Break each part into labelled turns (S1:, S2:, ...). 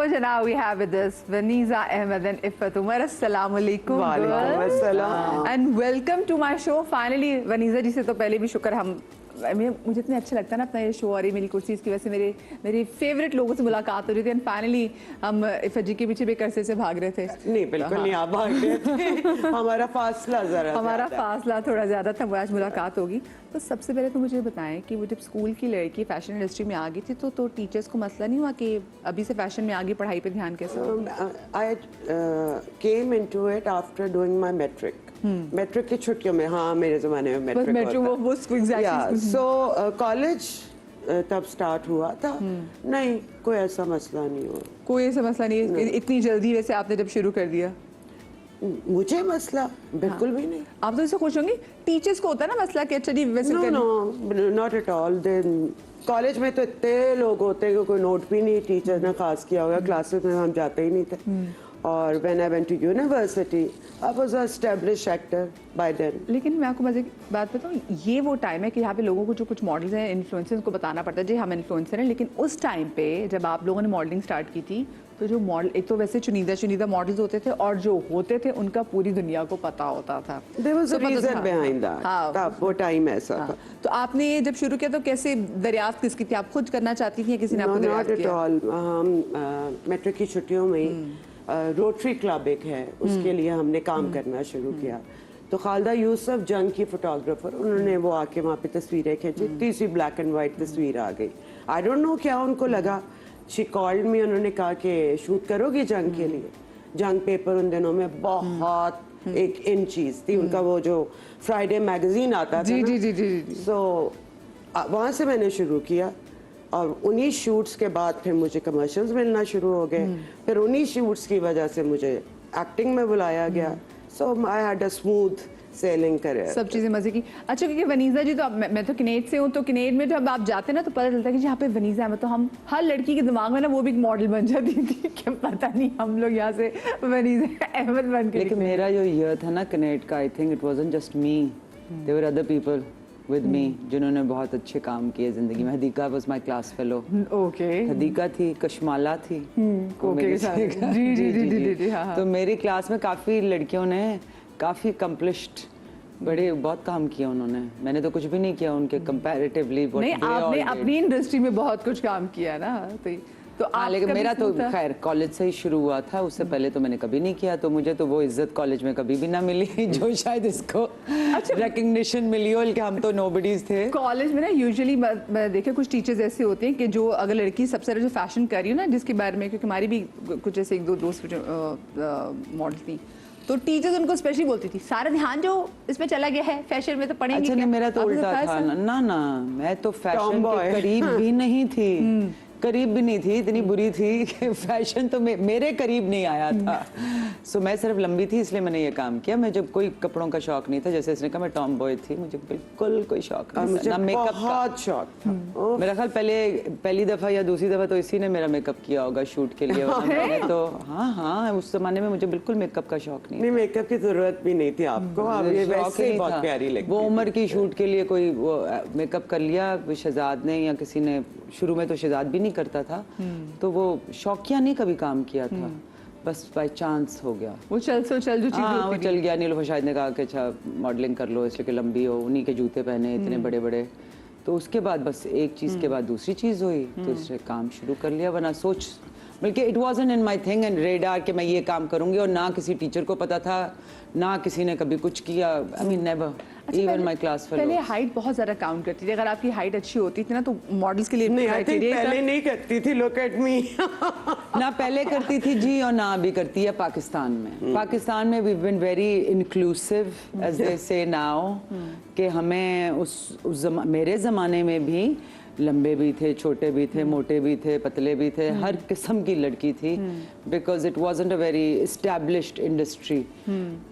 S1: George, and now we have with us Vaniza Ahmed and Iffat Umar. Assalamu alaikum.
S2: Walaikum assalam.
S1: And welcome to my show. Finally, Vaniza जी से तो पहले भी शुक्र हम मुझे इतना अच्छा लगता है ना अपना ये शो और ये मेरी कुर्सी इसकी वजह से मेरे फेवरेट लोगों से मुलाकात हो रही थी एंड फाइनली हम इफ़त जी के पीछे भी करसे से भाग रहे थे।
S2: नहीं बिल्कुल नहीं, आप भाग रहे थे। हमारा फासला
S1: थोड़ा ज़्यादा था। आज मुलाकात होगी तो सबसे पहले तो मुझे बताएं कि वो जब स्कूल की लड़की फैशन इंडस्ट्री में आ गई थी तो टीचर्स को मसला नहीं हुआ कि अभी से फैशन में आगे पढ़ाई पे ध्यान कैसे?
S2: I came into it after doing my metric. Matric की छुट्टियों में, हाँ मेरे ज़माने में मेट्रिक होता। सो कॉलेज तब स्टार्ट हुआ था। नहीं कोई ऐसा मसला नहीं हुआ।
S1: कोई ऐसा मसला नहीं? इतनी जल्दी वैसे आपने जब शुरू कर दिया?
S2: मुझे मसला बिल्कुल भी नहीं।
S1: आप तो इससे खुश होंगे, टीचर्स को होता है ना मसला कि अच्छा जी वैसे
S2: no not at all. College में तो इतने लोग होते हैं कि कोई नोट भी नहीं टीचर ने खास किया होगा। क्लासेस में हम जाते ही नहीं थे। और when I went to university, I was an established actor by then.
S1: लेकिन मैं आपको मजे की बात बताऊँ, ये वो टाइम है कि यहाँ पे लोगों को जो कुछ मॉडल्स हैं इन्फ्लुएंसर्स को बताना पड़ता है जी हम इन्फ्लुएंसर हैं, लेकिन उस टाइम पे जब आप लोगों ने मॉडलिंग स्टार्ट की थी तो जो मॉडल एक तो वैसे चुनिंदा मॉडल्स होते थे और जो होते थे उनका पूरी दुनिया को पता होता था।
S2: There was a reason behind that. हाँ, वो टाइम ऐसा था।
S1: तो आपने जब शुरू किया तो कैसे दरियाफ्त किसकी थी? आप खुद करना चाहती थी या किसी ने आपको दरियाफ्त किया?
S2: Not at all. हम मैट्रिक की छुट्टियों में रोटरी क्लब एक है, उसके लिए हमने काम करना शुरू किया। तो खालदा यूसुफ जंग की फोटोग्राफर, उन्होंने वो आके वहाँ पे तस्वीरें खींची। तीसरी ब्लैक एंड वाइट तस्वीर आ गई। आई डोंट नो क्या उनको लगा। शी कॉल्ड मी, उन्होंने कहा कि शूट करोगी जंग के लिए? जंग पेपर उन दिनों में बहुत एक इन चीज थी उनका, वो जो फ्राइडे मैगजीन आता था।
S1: जी।
S2: सो वहाँ से मैंने शुरू किया और उन्हीं शूट्स के बाद फिर मुझे कमर्शियल्स मिलना शुरू हो गए। फिर उन्हीं शूट्स की वजह से मुझे एक्टिंग में बुलाया गया। So I had a smooth sailing career.
S1: सब चीज़ें मजे की। अच्छा, क्योंकि वनीज़ा जी तो मैं तो किनेट से हूँ, तो किनेट में जब आप जाते हैं ना तो पता चलता है कि यहाँ पे वनीज़ा है, तो हम हर लड़की के दिमाग में ना वो भी एक मॉडल बन जाती थी। क्या पता नहीं हम लोग यहाँ से वनीज़ा अहमद बन के।
S3: लेकिन मेरा जो ईयर था ना किनेट का, I think it wasn't just me, there were other people with me जिन्होंने बहुत अच्छे काम किए जिंदगी में। Hadiqa was my class fellow.
S1: Okay,
S3: Hadiqa थी, कशमाला थी।
S1: ओके जी।
S3: तो मेरी क्लास में काफ़ी लड़कियों ने काफ़ी अकम्पलिश्ड बहुत काम किया उन्होंने। मैंने तो कुछ भी नहीं किया उनके कंपैरेटिवली।
S1: नहीं, आपने अपनी इंडस्ट्री में बहुत कुछ काम किया ना। तो
S3: लेकिन मेरा तो खैर कॉलेज से ही शुरू हुआ था, उससे पहले तो मैंने कभी नहीं किया। तो मुझे तो वो इज्जत कॉलेज में कभी भी ना मिली जो शायद इसको रिकग्निशन मिली हो, कि हम तो नोबडीज थे।
S1: कॉलेज में ना यूजुअली देखिए कुछ टीचर्स ऐसे होते हैं कि जो अगर लड़की सबसे ज़्यादा जो फैशन कर रही हो ना, जिसके बारे में, क्योंकि हमारी भी कुछ ऐसे एक दो दोस्त मॉडल थी, तो टीचर्स उनको स्पेशली बोलती थी सारा ध्यान जो इसमें चला गया है फैशन में तो पढ़ेंगे।
S3: अच्छा, नहीं मेरा तो उल्टा था ना, मैं तो फैशन के करीब भी नहीं थी। करीब भी नहीं थी, इतनी बुरी थी कि फैशन तो मेरे करीब नहीं आया था। सो मैं सिर्फ लंबी थी इसलिए मैंने ये काम किया। मैं जब कोई कपड़ों का शौक नहीं था, जैसे इसने कहा मैं टॉम बॉय थी, मुझे बिल्कुल कोई शौक नहीं था, ना मेकअप का।
S2: बहुत शौक था।
S3: मेरा ख्याल पहली दफ़ा या दूसरी दफ़ा तो इसी ने मेरा मेकअप किया होगा शूट के लिए। मैंने तो हाँ उस जमाने में मुझे बिल्कुल मेकअप का शौक नहीं।
S2: मेकअप की जरूरत भी नहीं थी आपको, वैसे ही बहुत प्यारी लगती।
S3: वो उम्र की शूट के लिए कोई मेकअप कर लिया शहजाद ने या किसी ने। शुरू में तो शहजाद भी नहीं करता था, तो वो शौकिया नहीं कभी काम किया था, बस बाय चांस हो गया।
S1: वो चल जो चीज़
S3: वो चल गया। नीलूफर शाहिद ने कहा कि अच्छा मॉडलिंग कर लो इसलिए कि लंबी हो, उन्हीं के जूते पहने इतने बड़े बड़े। तो उसके बाद बस एक चीज़ के बाद दूसरी चीज़ हुई, तो इसने काम शुरू कर लिया। वरना सोच बल्कि it wasn't in my thing and radar कि मैं ये काम करूँगी, और ना किसी टीचर को पता था, ना किसी ने कभी कुछ किया। I mean never, even my class fellows.
S1: पहले हाइट बहुत ज़्यादा काउंट करती थी। अगर आपकी हाइट अच्छी होती थी ना तो मॉडल्स के लिए
S2: नहीं, पहले नहीं करती थी। Look at me.
S3: ना पहले करती थी जी, और ना अभी करती है पाकिस्तान में। पाकिस्तान में we been very inclusive as they say now, कि हमें मेरे ज़माने में भी लंबे भी थे, छोटे भी थे, मोटे भी थे, पतले भी थे, हर किस्म की लड़की थी, because it wasn't a very established industry.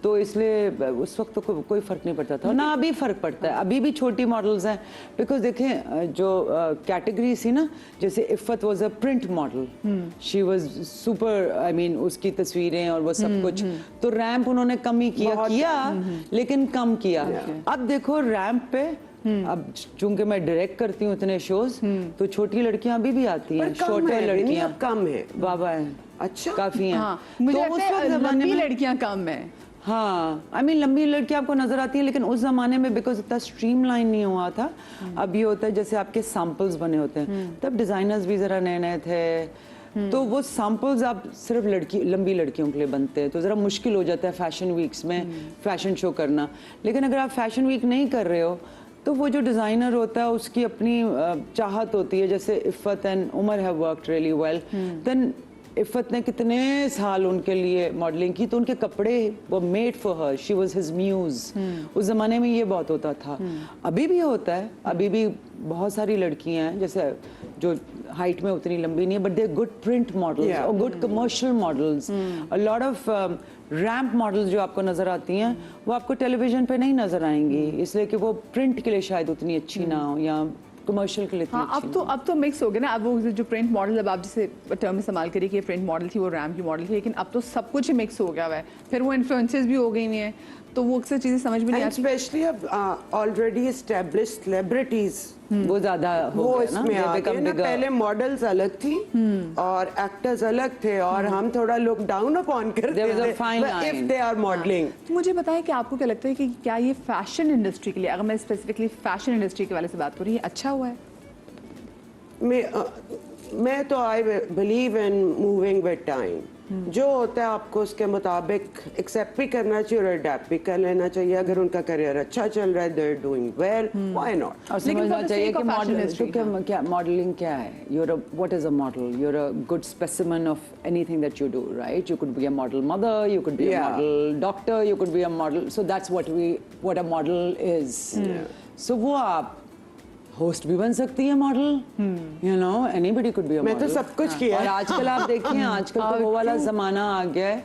S3: तो इसलिए उस वक्त तो कोई फ़र्क नहीं पड़ता था, ना अभी फ़र्क पड़ता है। अभी भी छोटी मॉडल्स हैं, बिकॉज देखें जो कैटेगरी थी ना, जैसे Iffat was a print model, she was super, I mean उसकी तस्वीरें और वो सब कुछ। तो रैंप उन्होंने कम ही किया, लेकिन कम किया। अब देखो रैंप पे अब चूंकि मैं डायरेक्ट करती हूँ इतने शोज, तो छोटी लड़कियां अभी भी आती हैं,
S2: पर कम
S3: छोटे
S2: है, नहीं,
S3: लड़कियां
S2: अब कम है।
S3: बाबा है,
S2: अच्छा,
S3: काफी हैं।
S1: हाँ मुझे
S3: तो
S1: लगता
S3: उस
S1: है
S3: वक्त जमाने
S1: लंबी
S3: में
S1: लड़कियां कम है।
S3: हाँ, आई मीन लंबी लड़की आपको नजर आती है, लेकिन उस जमाने में बिकॉज इतना स्ट्रीमलाइन नहीं हुआ था। अब ये होता है जैसे आपके सैंपल्स बने होते हैं, तब डिजाइनर्स भी जरा नए नए थे, तो वो सैंपल्स आप सिर्फ लंबी लड़कियों के लिए बनते हैं, तो जरा मुश्किल हो जाता है फैशन वीक्स में फैशन शो करना। लेकिन अगर आप फैशन वीक नहीं कर रहे हो, तो वो जो डिज़ाइनर होता है उसकी अपनी चाहत होती है। जैसे Iffat and Umar have worked really well, then Iffat ने कितने साल उनके लिए मॉडलिंग की, तो उनके कपड़े वो made for her, she was his muse. उस जमाने में ये बहुत होता था, अभी भी होता है, अभी भी बहुत सारी लड़कियां हैं जैसे जो हाइट में उतनी लंबी नहीं है, but they good print models और good commercial models. A lot of ramp models जो आपको नजर आती हैं वो आपको टेलीविजन पे नहीं नजर आएंगी, इसलिए कि वो प्रिंट के लिए शायद उतनी अच्छी ना हो या कमर्शियल के लिए इतनी
S1: हाँ
S3: अच्छी
S1: अब तो मिक्स हो गया ना। अब वो जो प्रिंट मॉडल, अब आप जैसे टर्म इस्तेमाल करिए कि ये प्रिंट मॉडल थी, वो रैम की मॉडल थी, लेकिन अब तो सब कुछ ही मिक्स हो गया हुआ है। फिर वो इन्फ्लुएंसेस भी हो गई हुई हैं, तो वो अक्सर चीज़ें समझ में नहीं आती।
S2: स्पेशली अब ऑलरेडी एस्टेब्लिश्ड सेलिब्रिटीज
S3: वो ज्यादा हो
S2: वो
S3: गया ना,
S2: इसमें
S3: they
S2: आ
S3: become
S2: गए ना।
S3: bigger.
S2: पहले मॉडल्स अलग थी और एक्टर्स अलग थे, और हम थोड़ा लुक डाउन अपॉन करते
S3: There was a fine
S2: थे
S3: line.
S2: If they are modelling.
S1: तो मुझे बताएं कि आपको क्या लगता है कि क्या ये फैशन इंडस्ट्री के लिए, अगर मैं स्पेसिफिकली फैशन इंडस्ट्री के वाले से बात करूँ, ये अच्छा हुआ है?
S2: मैं तो I believe in moving with time. जो होता है आपको उसके मुताबिक एक्सेप्ट भी करना चाहिए और अडेप्ट भी कर लेना चाहिए। अगर उनका करियर अच्छा चल रहा है, they are doing well, why not.
S3: और
S1: लेकिन
S3: समझना
S1: for the
S3: चाहिए
S1: sake
S3: कि
S1: of fashion
S3: मॉडल
S1: industry,
S3: तो क्या मॉडलिंग क्या है? You're a what is a model? You're a good specimen of anything that you do, right? You could be a model mother, you could be a
S2: Yeah.
S3: model doctor, you could be a model. So that's what a model is. So वो आप host भी बन सकती है model, you know, anybody could be a model.
S2: मैं तो सब कुछ किया
S3: और
S2: है।
S3: आजकल आप देखिए, आजकल तो वो वाला जमाना आ गया है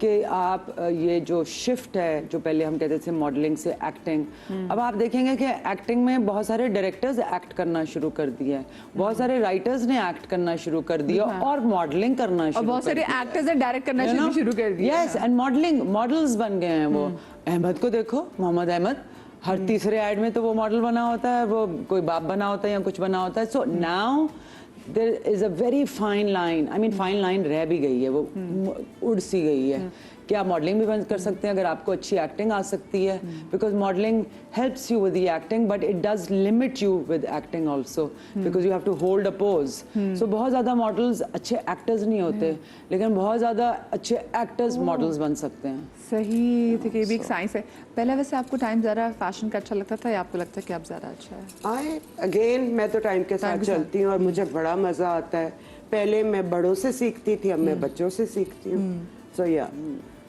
S3: कि आप ये जो शिफ्ट है, जो पहले हम कहते थे मॉडलिंग से एक्टिंग, अब आप देखेंगे कि एक्टिंग में बहुत सारे डायरेक्टर्स एक्ट करना शुरू कर दिया है, बहुत सारे राइटर्स ने एक्ट करना शुरू कर दिया और मॉडलिंग करना
S1: और
S3: शुरू
S1: बहुत सारे एक्टर्स ने डायरेक्ट करना शुरू कर दिया।
S3: यस, एंड मॉडलिंग मॉडल्स बन गए हैं वो। अहमद को देखो, मोहम्मद अहमद, हर तीसरे ऐड में तो वो मॉडल बना होता है, वो कोई बाप बना होता है या कुछ बना होता है। So now there is a very fine line, I mean fine line रह भी गई है, वो उड़ सी गई है कि आप मॉडलिंग भी बंद कर सकते हैं अगर आपको अच्छी एक्टिंग आ सकती है, because modelling helps you with the acting, but it does limit you with acting also, because you have to hold a pose. So बहुत ज़्यादा मॉडल्स अच्छे एक्टर्स नहीं होते, लेकिन बहुत ज़्यादा अच्छे एक्टर्स मॉडल्स बन सकते हैं।
S1: सही थी कि ये भी एक साइंस है। पहले वैसे आपको टाइम ज़्यादा फैशन का अच्छा लगता था या आपको लगता है कि अब ज़्यादा अच्छा है?
S2: आई अगेन मैं तो टाइम के साथ चलती हूँ और मुझे बड़ा मजा आता है। पहले मैं बड़ों से सीखती थी, अब मैं बच्चों से सीखती हूँ। सो या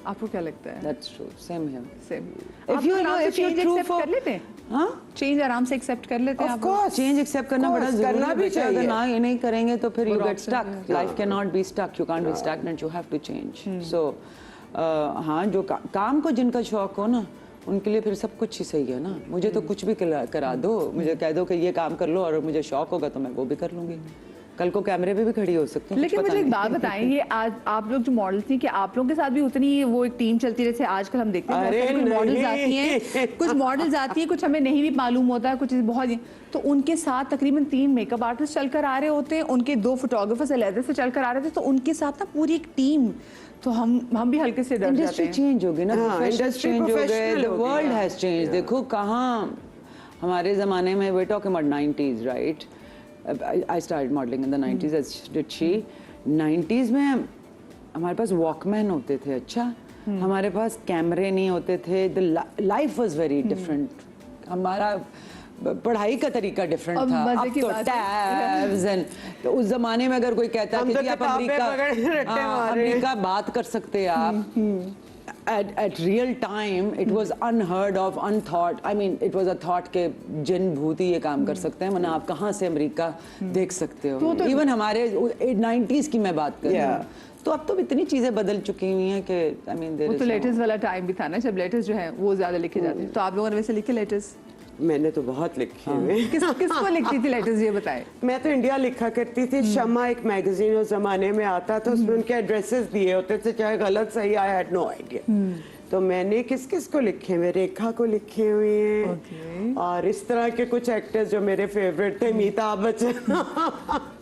S1: आपको क्या लगता है?
S3: That's true, same here.
S1: Same.
S3: If you know, if you're true for,
S1: कर लेते हैं,
S3: हाँ,
S1: चेंज आराम से एक्सेप्ट कर लेते हैं
S2: ऑफ
S1: आप?
S2: कोर्स
S3: चेंज एक्सेप्ट करना बड़ा जरूरी
S2: करना
S3: है
S2: भी
S3: बेटा, अगर
S2: चाहिए।
S3: ना ये नहीं करेंगे तो फिर यू
S1: वो
S3: get
S1: option
S3: stuck. Life can not be stuck, you can't be stagnant, you have to change. So हाँ, जो काम को जिनका शौक हो ना, उनके लिए फिर सब कुछ ही सही है ना। मुझे तो कुछ भी करा दो, मुझे कह दो कि ये काम कर लो और मुझे शौक होगा तो मैं वो भी कर लूंगी। कल को कैमरे पे भी खड़ी हो सकती हूँ।
S1: लेकिन मुझे एक बात बताएं, ये आज आप लोग जो मॉडल्स थी, कि आप लोगों के साथ भी उतनी वो एक टीम चलती है जैसे आजकल हम देखते हैं?
S2: अरे
S1: बहुत सारी कुछ मॉडल्स
S2: नहीं।
S1: आती हैं, कुछ मॉडल्स आती हैं, कुछ हमें नहीं भी मालूम होता है, कुछ बहुत, तो उनके साथ तकरीबन 3 मेकअप आर्टिस्ट चलकर आ रहे होते हैं, उनके 2 फोटोग्राफर्स अलग से चलकर आ रहे थे, तो उनके साथ ना पूरी एक टीम, तो हम भी हल्के से डर जाते
S3: इंडस्ट्री
S1: हैं।
S3: चेंज हो गई ना,
S2: हाँ,
S3: इंडस्ट्री
S2: industry
S3: चेंज हो गए,
S2: professional
S3: द
S2: हो गई,
S3: वर्ल्ड
S2: हाँ।
S3: Has change. देखो कहाँ हमारे ज़माने में, we talking about 90s, right? I started modelling in the 90s as did she. 90s में हमारे पास वॉकमैन होते थे, अच्छा, हमारे पास कैमरे नहीं होते थे, the life was very different, हमारा पढ़ाई का तरीका डिफरेंट
S1: अब
S3: था।
S1: मजे
S3: अब
S1: की
S3: तो
S1: बात है।
S3: टैब्स एंड, तो उस जमाने में अगर कोई कहता
S2: हम
S3: कि
S2: तो
S3: जी आप
S2: किताबें
S3: अमेरिका,
S2: पकड़ के रट्टे
S3: हाँ,
S2: मार रहे हैं।
S3: अमेरिका बात कर सकते हैं आप। At real time, it was unheard of, unthought. I mean, it was a thought के जिन भूत ही ये काम कर सकते हैं, वरना आप कहाँ से अमेरिका देख सकते हो? Even हमारे 90s की मैं बात कर रही हूँ, तो अब तो इतनी चीजें बदल चुकी हुई हैं कि I mean, there
S1: वो
S3: is
S1: तो
S3: no-
S1: लेटेस्ट वाला टाइम भी था ना, जब लेटेस्ट जो है वो ज्यादा लिखे जाते हैं। तो आप लोगों ने वैसे लिखे लेटेस्ट?
S2: मैंने तो बहुत लिखे हुए।
S1: किसको लिखती थी लेटेस्ट, ये बताएं?
S2: मैं तो इंडिया लिखा करती थी। शमा एक मैगजीन उस जमाने में आता था, उसमें उनके एड्रेसेस दिए होते थे, चाहे गलत सही, आई हैड नो आइडिया। तो मैंने किस किस को लिखे हुए, रेखा को लिखे हुए हैं
S1: Okay.
S2: और इस तरह के कुछ एक्टर्स जो मेरे फेवरेट थे, अमिताभ बच्चन।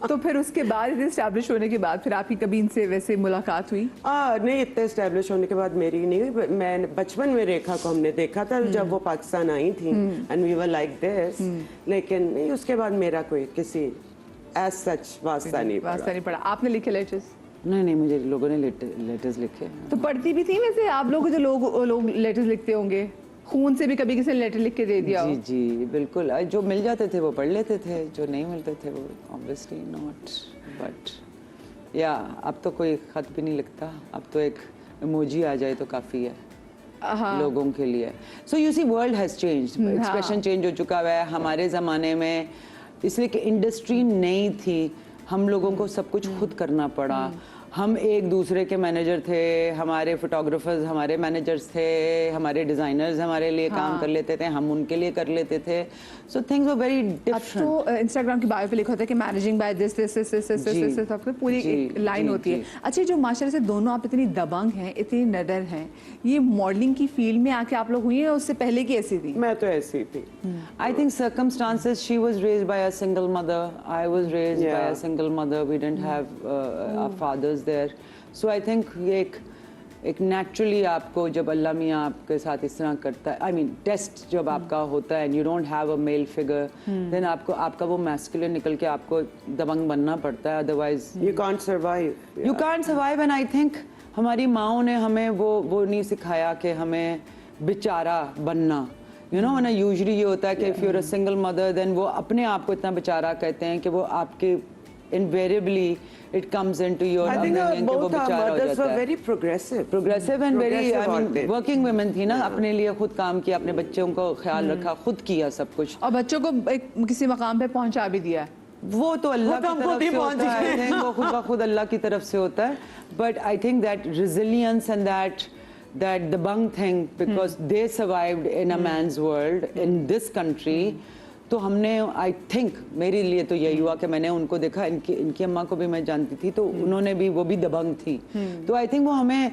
S1: तो फिर उसके बाद इतने स्टैब्लिश होने के बाद फिर आपकी कभी इनसे वैसे मुलाकात हुई?
S2: नहीं, इतने इस्टेब्लिश होने के बाद मेरी नहीं हुई। मैं बचपन में रेखा को हमने देखा था जब वो पाकिस्तान आई थी, and we were like this, लेकिन नहीं, उसके बाद मेरा कोई किसी एज सच वास्ता नहीं
S1: वास्ता
S2: पड़ा।
S1: नहीं पड़ा। आपने लिखे लेटर्स?
S3: नहीं, मुझे लोगों ने लेटर्स लिखे हैं।
S1: तो पढ़ती भी थी वैसे आप लोग, जो लोग लेटर्स लिखते होंगे, खून से भी कभी किसी ने लेटर लिख के दे दिया हो?
S3: जी जी बिल्कुल, जो मिल जाते थे वो पढ़ लेते थे, जो नहीं मिलते थे वो ऑब्वियसली नॉट। बट या अब तो कोई खत भी नहीं लिखता, अब तो एक इमोजी आ जाए तो काफ़ी है लोगों के लिए। So you see world has changed, expression change हो चुका है हमारे ज़माने में, इसलिए कि इंडस्ट्री नहीं थी, हम लोगों को सब कुछ खुद करना पड़ा। हम एक दूसरे के मैनेजर थे, हमारे फोटोग्राफर्स हमारे मैनेजर्स थे, हमारे डिज़ाइनर्स हमारे लिए काम कर लेते थे, हम उनके लिए कर लेते थे। सो थिंग्स वर वेरी
S1: अब
S3: डिफरेंट।
S1: तो इंस्टाग्राम की बायो पे लिखा होता है कि managing by this this this this this this this, आपको पूरी एक लाइन होती है। अच्छा, जो माशाल्लाह से दोनों आप इतनी दबंग हैं, इतनी नडर हैं, ये मॉडलिंग की फील्ड में आके आप लोग हुई हैं, उससे पहले की ऐसी थी?
S2: मैं तो ऐसी थी।
S3: I think circumstances, she was raised by a single mother, I was raised by a single mother, we didn't have our fathers there. So I think ये एक naturally आपको जब अल्लाह मियाँ आपके साथ इस तरह करता है, I mean टेस्ट जब आपका होता है and you don't have a male figure, then आपका वो masculine निकल के आपको दबंग बनना पड़ता है, otherwise
S2: You can't survive.
S3: you can't survive। and I think हमारी माँओं ने हमें वो नहीं सिखाया कि हमें बेचारा बनना। You know, when usually ये होता है कि if you're a single mother, then वो अपने आप को इतना बेचारा कहते हैं कि वो आपके invariably it comes into your
S2: I think
S3: upbringing कि वो
S2: both our
S3: बेचारा हो
S2: mothers
S3: जाता
S2: were
S3: है।
S2: very progressive.
S3: Progressive and very
S2: Progressive
S3: आई
S2: औरतें।
S3: मीन वर्किंग वुमेन थी ना, अपने लिए खुद काम किया, अपने बच्चों को ख्याल रखा, खुद किया सब कुछ।
S1: और बच्चों को एक किसी मकाम पे पहुंचा भी दिया है।
S3: वो तो अल्लाह
S2: तो
S3: की
S2: हम
S3: तरफ
S2: खुद ही
S3: से
S2: पहुंच
S3: होता है,
S2: गए।
S3: I think वो खुद ब खुद अल्लाह की तरफ से होता है। But I think that resilience and that the bung thing, because they survived in a man's world in this country, तो हमने आई थिंक मेरे लिए तो यही हुआ कि मैंने उनको देखा, इनकी अम्मा को भी मैं जानती थी, तो उन्होंने भी, वो भी दबंग थी। तो आई थिंक वो हमें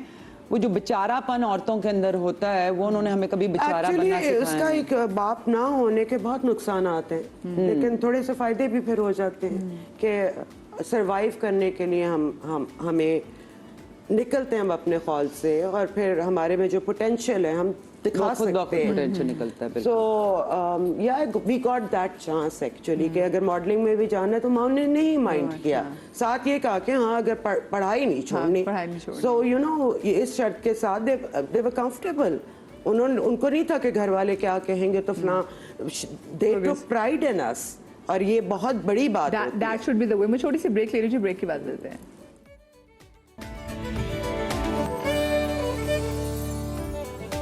S3: वो जो बेचारापन औरतों के अंदर होता है वो उन्होंने हमें कभी बेचारा बनना
S2: Actually,
S3: सिखाया
S2: उसका
S3: नहीं।
S2: एक बाप ना होने के बहुत नुकसान आते हैं, लेकिन थोड़े से फायदे भी फिर हो जाते हैं कि सरवाइव करने के लिए हमें निकलते हैं हम अपने खौल से, और फिर हमारे में जो पोटेंशियल है हम दिखा
S3: वो खुद ब खुद
S2: सकते हैं।
S3: पोटेंशियल निकलता है।
S2: So yeah we got that chance actually कि अगर मॉडलिंग में भी जाना है तो माँ ने नहीं माइंड किया, साथ ये कहा कि हाँ अगर पढ़ाई नहीं छोड़नी,
S1: पढ़ाई नहीं छोड़नी।
S2: सो यू नो इस शर्त के साथ दे वर कंफर्टेबल। उनको नहीं था कि घर वाले क्या कहेंगे, तो फला दे टुक प्राइड इन अस, और ये बहुत बड़ी बात है।
S1: That should be the way. मैं छोटी सी ब्रेक ले रही हूँ, ब्रेक के बाद मिलते हैं।